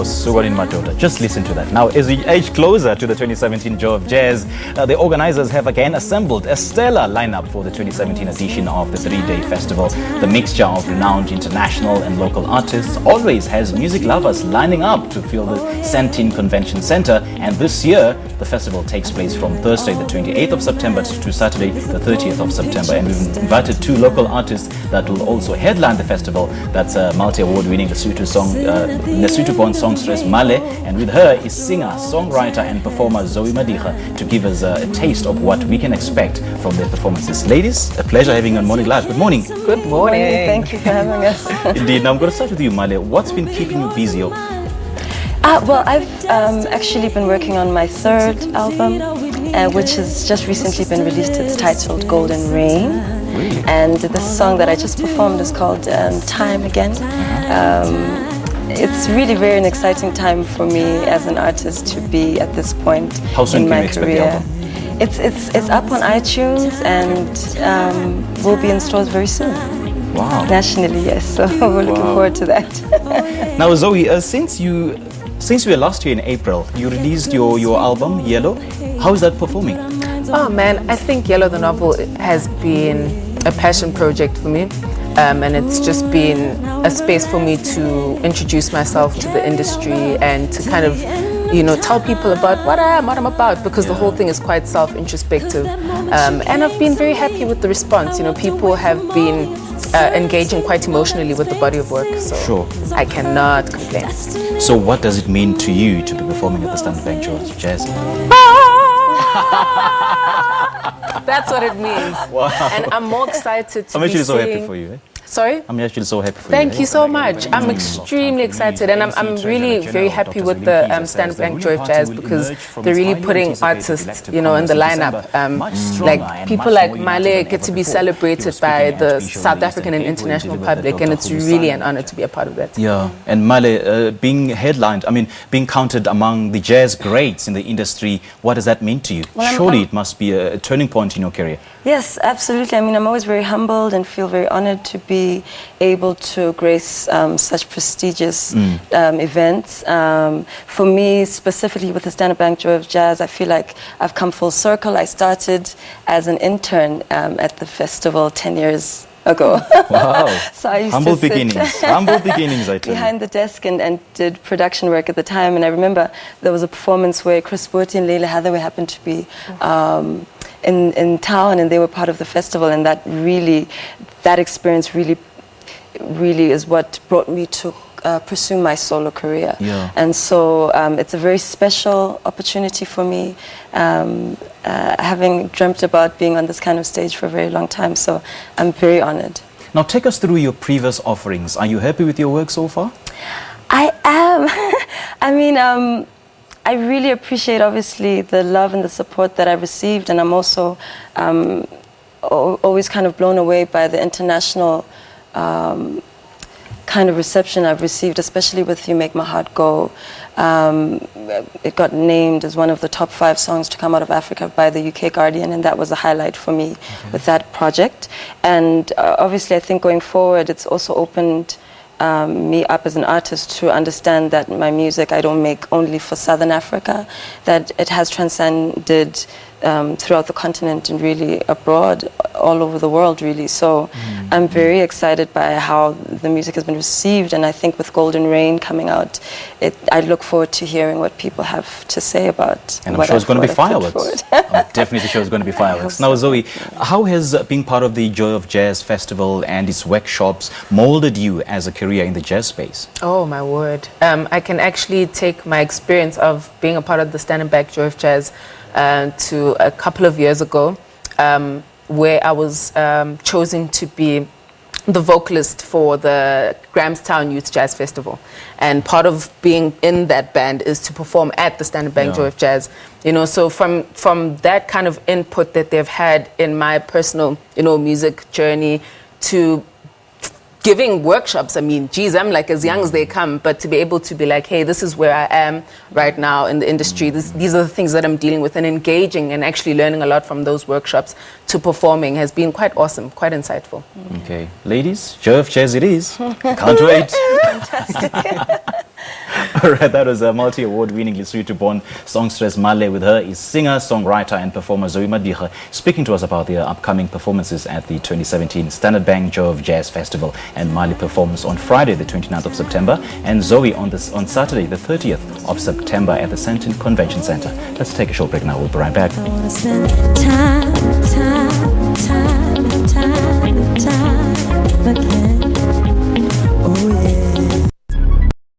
Sugarin Madoda. Just listen to that. Now, as we edge closer to the 2017 Joy of Jazz, the organizers have again assembled a stellar lineup for the 2017 edition of the three-day festival. The mixture of renowned international and local artists always has music lovers lining up to fill the Sandton Convention Centre, and this year the festival takes place from Thursday the 28th of September to Saturday the 30th of September, and we've invited two local artists that will also headline the festival. That's multi-award-winning Lesotho-born songstress Maleh, and with her is singer, songwriter and performer Zoe Modiga to give us a taste of what we can expect from their performances. Ladies, a pleasure having you on Morning Live. Good morning. Good morning. Thank you for having us. Indeed. Now I'm going to start with you, Maleh. What's been keeping you busy? Well, I've actually been working on my third album, which has just recently been released. It's titled Golden Rain. Really? And the song that I just performed is called Time Again. It's really very an exciting time for me as an artist to be at this point in my career. It's up on iTunes and will be in stores very soon. Wow. Nationally, yes. So we're looking forward to that. Now, Zoe, since we were last year in April, you released your album Yellow. How is that performing? Oh man, I think Yellow the Novel has been a passion project for me, and it's just been a space for me to introduce myself to the industry and to kind of, tell people about what I'm about, because the whole thing is quite self-introspective, and I've been very happy with the response. People have been engaging quite emotionally with the body of work, so sure. I cannot complain. So what does it mean to you to be performing at the Sandton Convention Centre? That's what it means. Wow. And I'm more excited to I'm actually so happy for you. Sorry? I'm actually so happy for you. Thank you so much. I'm extremely excited, and I'm really very happy with the Sandton Joy of Jazz, because they're really putting artists, in the lineup. Like people like Maleh get to be celebrated by the South African and international public, and it's really an honor to be a part of that. Yeah, and Maleh, being headlined, being counted among the jazz greats in the industry, what does that mean to you? Well, surely it must be a turning point in your career. Yes, absolutely. I'm always very humbled and feel very honored to be able to grace such prestigious events. For me, specifically with the Sandton Joy of Jazz, I feel like I've come full circle. I started as an intern at the festival 10 years ago. Wow. So I used humble to sit beginnings. Humble beginnings, I tell you. behind the desk and did production work at the time. And I remember there was a performance where Chris Boerty and Leila Hathaway happened to be in town, and they were part of the festival, and that experience really is what brought me to pursue my solo career. Yeah. And so it's a very special opportunity for me, having dreamt about being on this kind of stage for a very long time, so I'm very honored. Now take us through your previous offerings. Are you happy with your work so far? I am. I really appreciate, obviously, the love and the support that I received, and I'm also always kind of blown away by the international kind of reception I've received, especially with You Make My Heart Go. It got named as one of the top 5 songs to come out of Africa by the UK Guardian, and that was a highlight for me with that project. And obviously, I think going forward, it's also opened me up as an artist to understand that my music I don't make only for Southern Africa, that it has transcended throughout the continent and really abroad, all over the world, really. So I'm very excited by how the music has been received, and I think with Golden Rain coming out, I look forward to hearing what people have to say about. And I'm sure it's going to be fireworks. I'm definitely sure it's going to be fireworks. Now, Zoe, how has being part of the Joy of Jazz Festival and its workshops molded you as a career in the jazz space? Oh my word! I can actually take my experience of being a part of the Sandton Joy of Jazz to a couple of years ago, where I was chosen to be the vocalist for the Grahamstown Youth Jazz Festival. And part of being in that band is to perform at the Sandton Joy of Jazz. So from that kind of input that they've had in my personal, music journey to giving workshops, geez, I'm like as young as they come, but to be able to be like, hey, this is where I am right now in the industry. These are the things that I'm dealing with, and engaging and actually learning a lot from those workshops to performing has been quite awesome, quite insightful. Okay, ladies, Joy of Jazz it is. Can't wait. Fantastic. All right, that was a multi-award-winning Lesotho-born songstress Maleh. With her is singer, songwriter and performer Zoe Modiga, speaking to us about their upcoming performances at the 2017 Standard Bank Jove Jazz Festival. And Maleh performs on Friday the 29th of September and Zoe on Saturday the 30th of September at the Sandton Convention Centre. Let's take a short break now. We'll be right back. I wanna spend time